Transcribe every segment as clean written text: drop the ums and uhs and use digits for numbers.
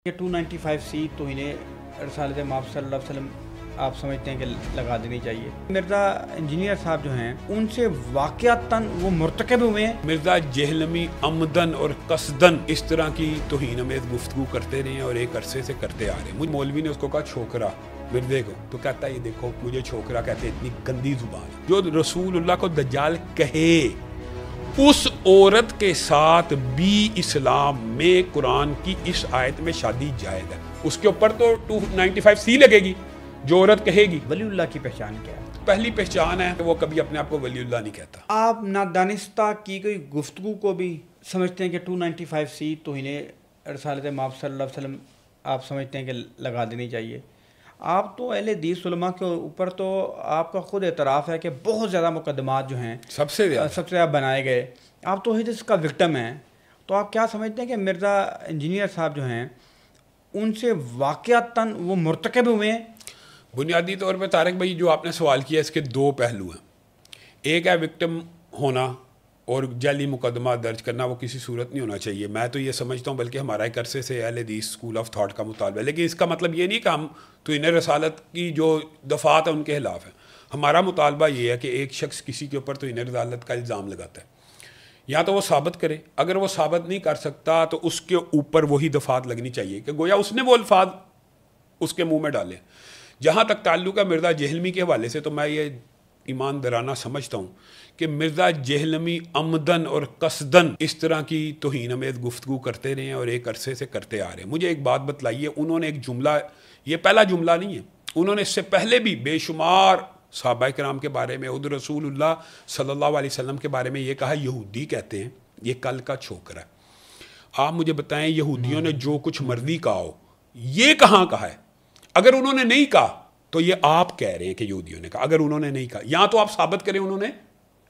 کہ 295C توہین رسالت مآب صلی اللہ علیہ وسلم آپ سمجھتے ہیں کہ لگا دینی چاہیے؟ مرزا انجینئر صاحب جو ہیں ان سے واقعتاً وہ مرتکب ہوئے ہیں؟ مرزا جہلمی عمدن اور قصدن اس طرح کی توہین امیز گفتگو کرتے رہے ہیں اور ایک عرصے سے کرتے آ رہے ہیں. مجھے مولوی نے اس کو کہا چھوکرا مردے کو، تو کہتا ہے یہ دیکھو مجھے چھوکرا کہتے ہیں، اتنی گندی زبان ہے. جو رسول اللہ کو دجال کہے اس عورت کے ساتھ بھی اسلام میں قرآن کی اس آیت میں شادی جائز ہے. اس کے اوپر تو 295C لگے گی جو عورت کہے گی. ولی اللہ کی پہچان کیا ہے؟ پہلی پہچان ہے وہ کبھی اپنے آپ کو ولی اللہ نہیں کہتا. آپ نادانستہ کی گئی گفتگو کو بھی سمجھتے ہیں کہ 295C توہین رسالت مآب صلی اللہ علیہ وسلم آپ سمجھتے ہیں کہ لگا دینی چاہیے؟ آپ تو اہل حدیث علماء کے اوپر تو آپ کا خود اعتراف ہے کہ بہت زیادہ مقدمات جو ہیں سب سے زیادہ بنائے گئے. آپ تو اس کا وکٹم ہیں، تو آپ کیا سمجھتے ہیں کہ مرزا انجینئر صاحب جو ہیں ان سے واقعتاً وہ مرتکب ہوئے ہیں؟ بنیادی طور پہ طارق بھائی جو آپ نے سوال کیا اس کے دو پہلو ہیں. ایک ہے وکٹم ہونا اور جعلی مقدمہ درج کرنا، وہ کسی صورت نہیں ہونا چاہیے. میں تو یہ سمجھتا ہوں بلکہ ہمارا ایک عرصے سے اہل حدیث اسکول آف تھاٹ کا مطالبہ ہے، لیکن اس کا مطلب یہ نہیں کہ ہم توہین رسالت کی جو دفعات ہیں ان کے خلاف ہیں. ہمارا مطالبہ یہ ہے کہ ایک شخص کسی کے اوپر توہین رسالت کا الزام لگاتا ہے، یا تو وہ ثابت کرے. اگر وہ ثابت نہیں کر سکتا تو اس کے اوپر وہی دفعات لگنی چاہیے کہ گویا اس نے وہ الفاظ اس کے منہ میں ڈالے. جہاں تک تعلق ہے مرزا جہلمی کے حوالے سے، تو میں یہ ایماندارانہ سمجھتا ہوں کہ مرزا جہلمی عمدن اور قصدن اس طرح کی توہین امیز گفتگو کرتے رہے ہیں اور ایک عرصے سے کرتے آ رہے ہیں. مجھے ایک بات بتلائیے، انہوں نے ایک جملہ، یہ پہلا جملہ نہیں ہے، انہوں نے اس سے پہلے بھی بے شمار صحابہ کرام کے بارے میں، خود رسول اللہ صلی اللہ علیہ وسلم کے بارے میں یہ کہا یہودی کہتے ہیں، یہ کل کا چھوکرا ہے. آپ مجھے بتائیں یہودیوں نے جو کچھ مرضی کہا ہو، یہ کہاں کہا ہے؟ اگر انہوں نے نہیں کہا تو یہ آپ کہہ رہے ہیں کہ یہودیوں نے کہا. اگر انہوں نے نہیں کہا یا تو آپ ثابت کریں انہوں نے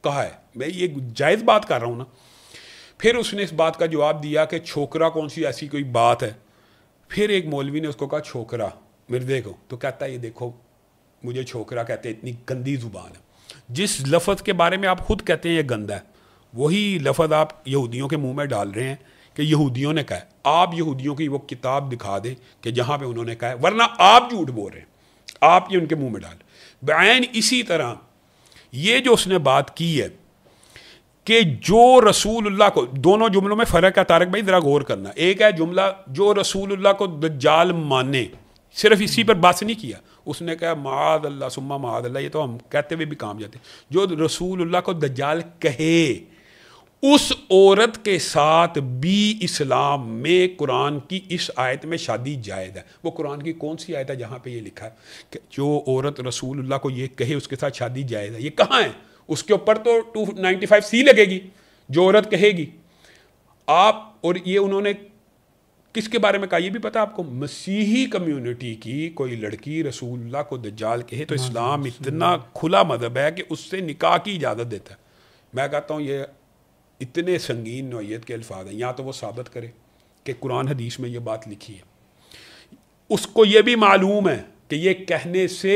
کہا ہے. میں یہ جائز بات کر رہا ہوں نا. پھر اس نے اس بات کا جواب دیا کہ چھوکرا کون سی ایسی کوئی بات ہے. پھر ایک مولوی نے اس کو کہا چھوکرا مردے کو، تو کہتا ہے یہ دیکھو مجھے چھوکرا کہتے ہیں، اتنی گندی زبان ہے. جس لفظ کے بارے میں آپ خود کہتے ہیں یہ گندا ہے، وہی لفظ آپ یہودیوں کے منہ میں ڈال رہے ہیں کہ یہودیوں نے کہا ہے. آپ یہودیوں کی وہ کتاب دکھا دیں کہ جہاں پہ انہوں نے کہا ہے، ورنہ آپ جھوٹ بول رہے ہیں، آپ یہ ان کے منہ میں ڈال. بعین اسی طرح یہ جو اس نے بات کی ہے کہ جو رسول اللہ کو، دونوں جملوں میں فرق ہے طارق بھائی، ذرا غور کرنا. ایک ہے جملہ جو رسول اللہ کو دجال مانے، صرف اسی پر بات نہیں کیا، اس نے کہا معاذ اللہ ثم معاذ اللہ، یہ تو ہم کہتے ہوئے بھی کام جاتے ہیں. جو رسول اللہ کو دجال کہے اس عورت کے ساتھ بھی اسلام میں قرآن کی اس آیت میں شادی جائز ہے. وہ قرآن کی کون سی آیت ہے جہاں پہ یہ لکھا ہے کہ جو عورت رسول اللہ کو یہ کہے اس کے ساتھ شادی جائز ہے؟ یہ کہاں ہے؟ اس کے اوپر تو 295C لگے گی جو عورت کہے گی. آپ اور یہ انہوں نے کس کے بارے میں کہا یہ بھی پتا آپ کو؟ مسیحی کمیونٹی کی کوئی لڑکی رسول اللہ کو دجال کہے تو اسلام اتنا کھلا مذہب ہے کہ اس سے نکاح کی اجازت دیتا ہے. میں کہتا ہوں یہ اتنے سنگین نوعیت کے الفاظ ہیں. یا تو وہ ثابت کرے کہ قرآن حدیث میں یہ بات لکھی ہے. اس کو یہ بھی معلوم ہے کہ یہ کہنے سے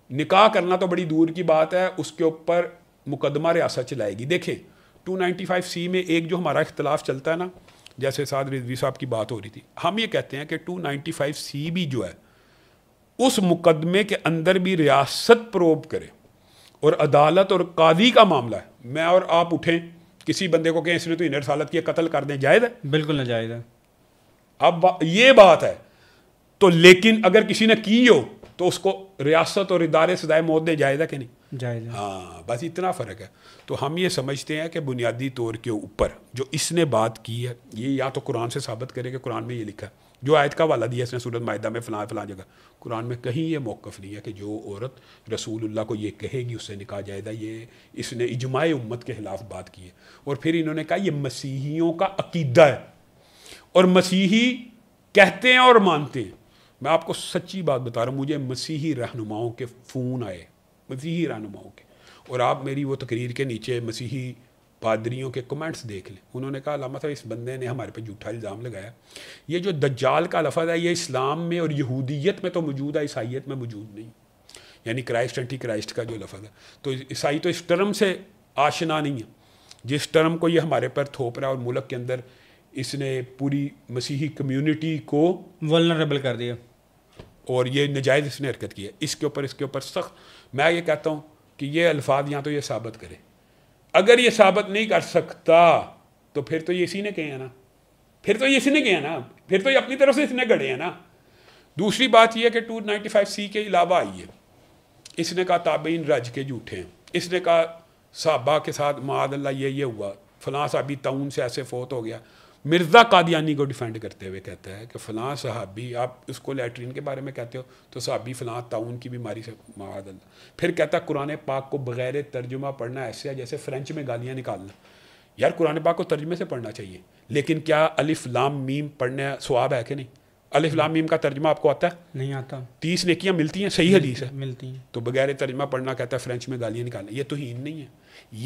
نکاح کرنا تو بڑی دور کی بات ہے، اس کے اوپر مقدمہ ریاست چلائے گی. دیکھیں 295C میں ایک جو ہمارا اختلاف چلتا ہے نا، جیسے سعد رضوی صاحب کی بات ہو رہی تھی، ہم یہ کہتے ہیں کہ 295C بھی جو ہے اس مقدمے کے اندر بھی ریاست پروب کرے اور عدالت اور قاضی کا معاملہ ہے. میں اور آپ اٹھیں کسی بندے کو کہیں اس نے تو توہین رسالت کی قتل کر دیں، جائز ہے؟ بالکل ناجائز ہے. اب یہ بات ہے تو، لیکن اگر کسی نے کی ہو تو اس کو ریاست اور ادارے سزائے موت دیں، جائز ہے کہ نہیں؟ جائز ہے. ہاں بس اتنا فرق ہے. تو ہم یہ سمجھتے ہیں کہ بنیادی طور کے اوپر جو اس نے بات کی ہے یہ یا تو قرآن سے ثابت کرے کہ قرآن میں یہ لکھا ہے، جو آیت کا حوالہ دیا اس نے سورۃ مائدہ میں فلاں فلاں جگہ، قرآن میں کہیں یہ موقف نہیں ہے کہ جو عورت رسول اللہ کو یہ کہے گی اس سے نکاح جائز ہے. یہ اس نے اجماع امت کے خلاف بات کی ہے. اور پھر انہوں نے کہا یہ مسیحیوں کا عقیدہ ہے اور مسیحی کہتے ہیں اور مانتے ہیں. میں آپ کو سچی بات بتا رہا ہوں، مجھے مسیحی رہنماؤں کے فون آئے، مسیحی رہنماؤں کے، اور آپ میری وہ تقریر کے نیچے مسیحی پادریوں کے کمنٹس دیکھ لیں. انہوں نے کہا علامہ صاحب اس بندے نے ہمارے پہ جھوٹا الزام لگایا. یہ جو دجال کا لفظ ہے یہ اسلام میں اور یہودیت میں تو موجود ہے، عیسائیت میں موجود نہیں. یعنی کرائسٹ اینٹی کرائسٹ کا جو لفظ ہے، تو عیسائی تو اس ٹرم سے آشنا نہیں ہے جس ٹرم کو یہ ہمارے پر تھوپ رہا ہے اور ملک کے اندر اس نے پوری مسیحی کمیونٹی کو ولنریبل کر دیا اور یہ نجائز اس نے حرکت کی ہے. اس کے اوپر سخت میں یہ کہتا ہوں کہ یہ الفاظ یہاں تو یہ ثابت کرے. اگر یہ ثابت نہیں کر سکتا تو پھر تو یہ اسی نے کہے ہیں نا, پھر تو یہ اپنی طرف سے اس نے گڑے ہیں نا. دوسری بات یہ ہے کہ 295C کے علاوہ آئی ہے. اس نے کہا تابعین رج کے جھوٹے ہیں, اس نے کہا صحابہ کے ساتھ معاذ اللہ یہ ہوا, فلاں صحابی طاعون سے ایسے فوت ہو گیا. مرزا قادیانی کو ڈیفینڈ کرتے ہوئے کہتا ہے کہ فلاں صحابی, آپ اس کو لیٹرین کے بارے میں کہتے ہو تو صحابی فلاں طاعون کی بیماری سے معاذ اللہ. پھر کہتا ہے قرآن پاک کو بغیر ترجمہ پڑھنا ایسے ہے جیسے فرینچ میں گالیاں نکالنا. یار قرآن پاک کو ترجمے سے پڑھنا چاہیے, لیکن کیا الف لام میم پڑھنا ثواب ہے کہ نہیں؟ الف لام میم کا ترجمہ آپ کو آتا ہے؟ نہیں آتا. 30 نیکیاں ملتی ہیں, صحیح حدیث ہے, ملتی ہیں. تو بغیر ترجمہ پڑھنا کہتا ہے فرینچ میں گالیاں نکالنا. یہ توہین نہیں ہے,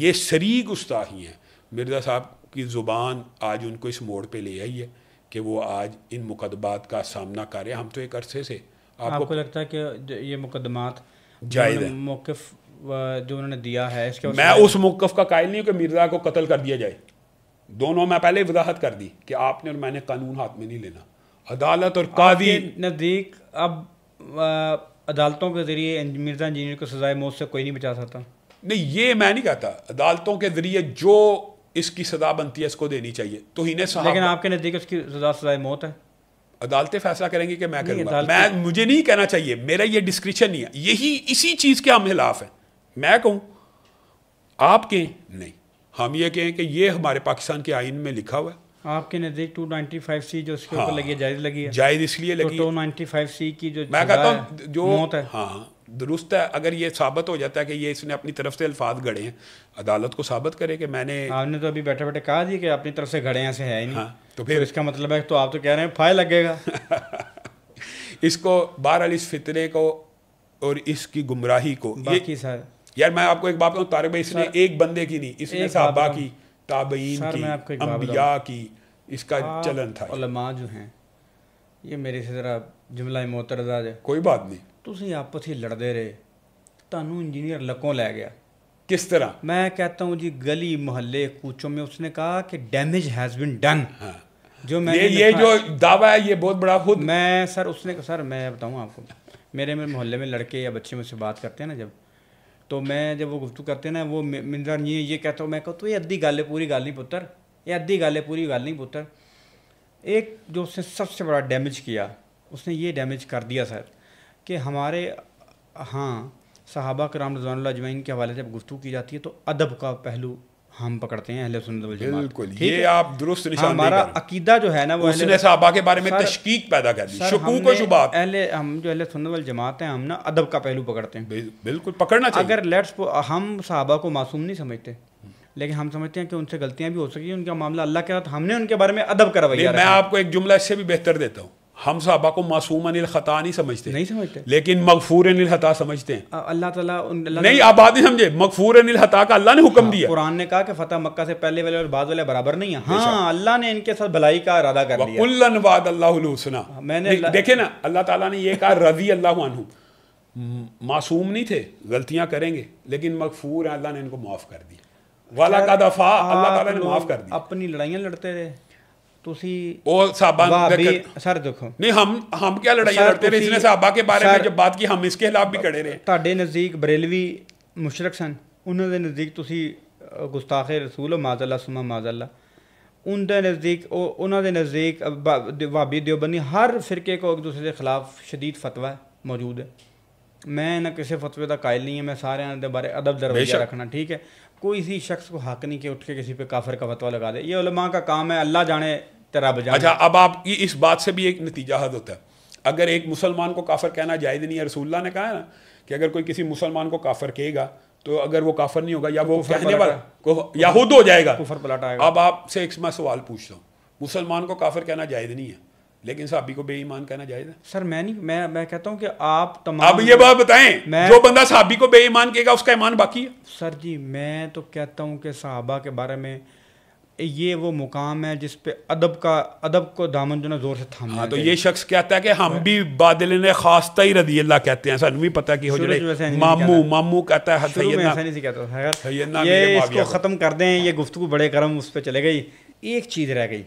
یہ شریع گستاخی ہے. مرزا صاحب کی زبان آج ان کو اس موڑ پہ لے آئی ہے کہ وہ آج ان مقدمات کا سامنا کر رہے ہیں. ہم تو ایک عرصے سے آپ کو لگتا ہے کہ یہ مقدمات جائز ہے؟ موقف جو انہوں نے دیا ہے اس کے میں اس موقف کا قائل نہیں ہوں کہ مرزا کو قتل کر دیا جائے. دونوں میں پہلے وضاحت کر دی کہ آپ نے اور میں نے قانون ہاتھ میں نہیں لینا. عدالت اور قاضی نزدیک اب عدالتوں کے ذریعے مرزا انجینئر کو سزائے موت سے کوئی نہیں بچا سکتا. نہیں, یہ میں نہیں کہتا. عدالتوں کے ذریعے جو اس کی سزا بنتی ہے اس کو دینی چاہیے. توہین صحابہ, لیکن آپ کے نزدیک اس کی سزائے موت ہے. عدالتیں فیصلہ کریں گی کہ میں کروں گا. مجھے نہیں کہنا چاہیے, میرا یہ ڈسکرپشن نہیں ہے. یہی اسی چیز کے ہم خلاف ہیں. میں کہوں, آپ کہیں نہیں, ہم یہ کہیں کہ یہ ہمارے پاکستان کے آئین میں لکھا ہوا ہے. آپ کے نزدیک 295C جو اس کے اوپر لگی ہے جائز لگی ہے؟ جائز اس لیے لگی. 295C کی جو میں کہتا ہوں جو موت ہے, ہاں درست ہے. اگر یہ ثابت ہو جاتا ہے کہ یہ اس نے اپنی طرف سے الفاظ گھڑے ہیں, عدالت کو ثابت کرے کہ میں نے. آپ نے تو ابھی بیٹھے بیٹھے کہا جی کہ اپنی طرف سے گھڑے ایسے ہے ہی نہیں, تو پھر اس کا مطلب ہے تو آپ تو کہہ رہے ہیں فائل لگے گا. اس کو بہرحال اس فتنے کو اور اس کی گمراہی کو. باقی سر یار میں آپ کو ایک بات بتاؤں طارق بھائی, اس نے ایک بندے کی نہیں, اس نے صحابہ کی, تابعین کی, انبیاء کی, اس کا چلن تھا. علماء جو ہیں یہ میرے سے ذرا جملہ معترضہ ہے. کوئی بات نہیں, تسی آپس ہی لڑتے رہے, تانوں انجینئر لکوں لے گیا. کس طرح؟ میں کہتا ہوں جی گلی محلے کوچوں میں اس نے کہا کہ ڈیمیج ہیز بن ڈن. جو میں یہ جو دعویٰ ہے یہ بہت بڑا خود میں سر اس نے سر میں بتاؤں آپ کو, میرے محلے میں لڑکے یا بچے مجھ سے بات کرتے ہیں نا, تو میں جب وہ گفتگو کرتے ہیں نا, وہ منظر یہ کہتا ہوں, میں کہتا ہوں یہ ادھی گل ہے پوری گل نہیں پتر, یہ ادھی گل ہے پوری گل نہیں پتر. ایک جو اس نے سب سے بڑا ڈیمیج کیا, اس نے یہ ڈیمیج کر دیا سر کہ ہمارے ہاں صحابہ کرام رضوان اللہ اجمعین کے حوالے سے جب گفتگو کی جاتی ہے تو ادب کا پہلو ہم پکڑتے ہیں اہل سنت والجماعت. بالکل, یہ آپ درست نشاندہی ہمارا عقیدہ جو ہے نا وہ اس نے صحابہ کے بارے میں تشکیک پیدا کر دی, شکوک و شبہات. ہم جو اہل سنت والجماعت ہیں, ہم نا ادب کا پہلو پکڑتے ہیں. بالکل پکڑنا چاہیے. اگر ہم صحابہ کو معصوم نہیں سمجھتے, لیکن ہم سمجھتے ہیں کہ ان سے غلطیاں بھی ہو سکی, ان کا معاملہ اللہ کے ساتھ, ہم نے ان کے بارے میں ادب کا رویہ. میں آپ کو ایک جملہ اس سے بھی بہتر دیتا ہوں. ہم صحابہ کو معصوم عن الخطا نہیں سمجھتے, لیکن مغفور عن الخطا سمجھتے ہیں. اللہ تعالیٰ نہیں, آپ بات نہیں سمجھے, مغفور عن الخطا کا اللہ نے حکم دیا. قرآن نے کہا کہ فتح مکہ سے پہلے والے اور بعد والے برابر نہیں ہیں. ہاں اللہ نے ان کے ساتھ بھلائی کا ارادہ کر لیا. وَكُلًّا وَعَدَ اللَّهُ الْحُسْنَىٰ. میں نے دیکھیں نا, اللہ تعالیٰ نے یہ کہا رضی اللہ عنہ, معصوم نہیں تھے, غلطیاں کریں گے, لیکن مغفور ہیں, اللہ نے ان کو معاف کر دی. وَلَقَدْ عَفَا, اللہ تعالیٰ نے معاف کر دی. اپنی لڑائیاں لڑتے رہے سر دیکھو نہیں, ہم کیا لڑائیاں لڑتے رہے, اس نے صحابہ کے بارے میں جب بات کی ہم اس کے خلاف بھی کھڑے رہے. تہاڈے نزدیک بریلوی مشرک سن, انہوں دے نزدیک تسی گستاخ رسول ہو, معاذ اللہ ثم معاذ اللہ. ان دے نزدیک انہوں دے نزدیک وہابی دیوبندی, ہر فرقے کو ایک دوسرے کے خلاف شدید فتویٰ موجود ہے. میں نہ کسی فتوے کا قائل نہیں ہے, میں سارے دے بارے ادب درویہ رکھنا, ٹھیک ہے. کوئی سی شخص کو حق نہیں کہ اٹھ کے کسی پہ کافر کا فتویٰ لگا دے, یہ علماء کا کام ہے, اللہ جانے تیرا بجانے. اچھا, اب آپ کی اس بات سے بھی ایک نتیجہ حد ہوتا ہے. اگر ایک مسلمان کو کافر کہنا جائز نہیں ہے, رسول اللہ نے کہا ہے نا کہ اگر کوئی کسی مسلمان کو کافر کہے گا تو اگر وہ کافر نہیں ہوگا یا وہ کہنے والا یہود ہو جائے گا, کفر پلٹ آئے گا. اب آپ سے ایک میں سوال پوچھتا ہوں, مسلمان کو کافر کہنا جائز نہیں ہے, لیکن صحابی کو بے ایمان کہنا جائز ہے. سر میں نہیں, میں کہتا ہوں کہ آپ تمام, اب یہ بات بتائیں, جو بندہ صحابی کو بے ایمان کہے گا اس کا ایمان باقی ہے. سر جی میں تو کہتا ہوں کہ صحابہ کے بارے میں یہ وہ مقام ہے جس پہ ادب کو دامن جو نا زور سے تھامنا. ہاں, تو یہ شخص کہتا ہے کہ ہم بھی بادل خاصہ ہی رضی اللہ کہتے ہیں, سر بھی پتہ کہ ہو جائے مامو کہتا ہے, ایسا نہیں کہتا. یہ اس کو ختم کر دیں, یہ گفتگو بڑے کرم اس پہ چلے گئی. ایک چیز رہ گئی,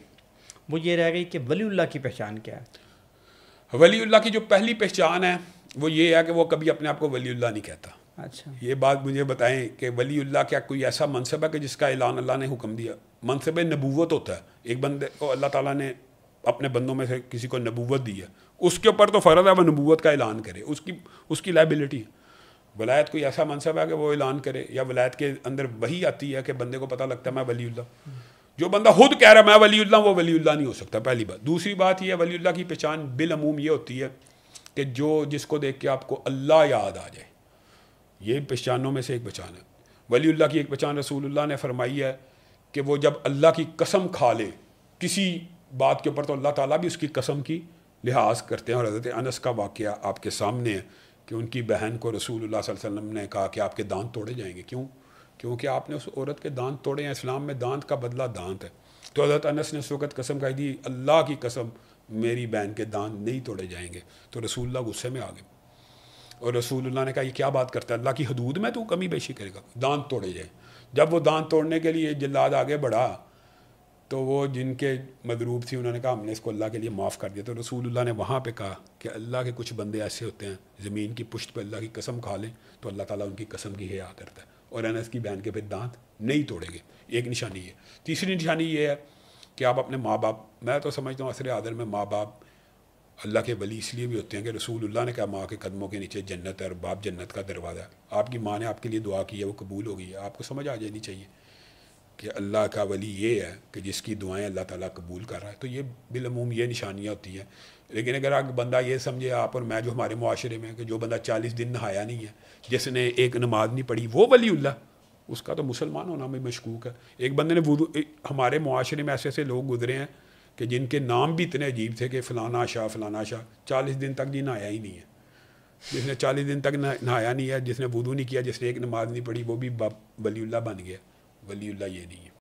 وہ یہ رہ گئی کہ ولی اللہ کی پہچان کیا ہے؟ ولی اللہ کی جو پہلی پہچان ہے وہ یہ ہے کہ وہ کبھی اپنے آپ کو ولی اللہ نہیں کہتا. اچھا. یہ بات مجھے بتائیں کہ ولی اللہ کیا کوئی ایسا منصب ہے کہ جس کا اعلان اللہ نے حکم دیا؟ منصب نبوت ہوتا ہے. ایک بندے کو اللہ تعالیٰ نے اپنے بندوں میں سے کسی کو نبوت دی ہے, اس کے اوپر تو فرض ہے وہ نبوت کا اعلان کرے, اس کی لائبلٹی ہے. ولایت کوئی ایسا منصب ہے کہ وہ اعلان کرے, یا ولایت کے اندر وہی آتی ہے کہ بندے کو پتہ لگتا ہے میں ولی اللہ. جو بندہ خود کہہ رہا ہے میں ولی اللہ, وہ ولی اللہ نہیں ہو سکتا, پہلی بات. دوسری بات یہ ہے ولی اللہ کی پہچان بالعموم یہ ہوتی ہے کہ جس کو دیکھ کے آپ کو اللہ یاد آ جائے. یہ پہچانوں میں سے ایک پہچان ہے. ولی اللہ کی ایک پہچان رسول اللہ نے فرمائی ہے کہ وہ جب اللہ کی قسم کھا لے کسی بات کے اوپر تو اللہ تعالیٰ بھی اس کی قسم کی لحاظ کرتے ہیں. اور حضرت انس کا واقعہ آپ کے سامنے ہے کہ ان کی بہن کو رسول اللہ صلی اللہ علیہ وسلم نے کہا کہ آپ کے دانت توڑے جائیں گے. کیونکہ آپ نے اس عورت کے دانت توڑے ہیں. اسلام میں دانت کا بدلہ دانت ہے. تو حضرت انس نے اس وقت قسم کھائی دی, اللہ کی قسم میری بہن کے دانت نہیں توڑے جائیں گے. تو رسول اللہ غصے میں آ گئے اور رسول اللہ نے کہا یہ کیا بات کرتا ہے, اللہ کی حدود میں تو کمی بیشی کرے گا, دانت توڑے جائیں. جب وہ دانت توڑنے کے لیے جلاد آگے بڑھا تو وہ جن کے مضروب تھی انہوں نے کہا ہم نے اس کو اللہ کے لیے معاف کر دیا. تو رسول اللہ نے وہاں پہ کہا کہ اللہ کے کچھ بندے ایسے ہوتے ہیں زمین کی پشت پہ اللہ کی قسم کھا لیں تو اللہ تعالیٰ ان کی قسم کی حیا کرتا ہے. اور انس کی بہن کے پھر دانت نہیں توڑیں گے. ایک نشانی ہے. تیسری نشانی یہ ہے کہ آپ اپنے ماں باپ, میں تو سمجھتا ہوں عصر حاضر میں ماں باپ اللہ کے ولی اس لیے بھی ہوتے ہیں کہ رسول اللہ نے کہا ماں کے قدموں کے نیچے جنت ہے اور باپ جنت کا دروازہ ہے. آپ کی ماں نے آپ کے لیے دعا کی ہے, وہ قبول ہو گئی ہے. آپ کو سمجھ آ جانی چاہیے کہ اللہ کا ولی یہ ہے کہ جس کی دعائیں اللہ تعالیٰ قبول کر رہا ہے. تو یہ بالعموم یہ نشانیاں ہوتی ہیں. لیکن اگر آپ بندہ یہ سمجھے, آپ اور میں جو ہمارے معاشرے میں کہ جو بندہ 40 دن نہایا نہیں ہے, جس نے ایک نماز نہیں پڑھی, وہ ولی اللہ, اس کا تو مسلمان ہونا میں مشکوک ہے. ایک بندے نے وضو, ہمارے معاشرے میں ایسے ایسے لوگ گزرے ہیں کہ جن کے نام بھی اتنے عجیب تھے کہ فلانا شاہ 40 دن تک جی نہایا ہی نہیں ہے. جس نے 40 دن تک نہایا نہیں ہے, جس نے وضو نہیں کیا, جس نے ایک نماز نہیں پڑھی, وہ بھی ولی اللہ بن گیا. ولی اللہ یہ نہیں ہے.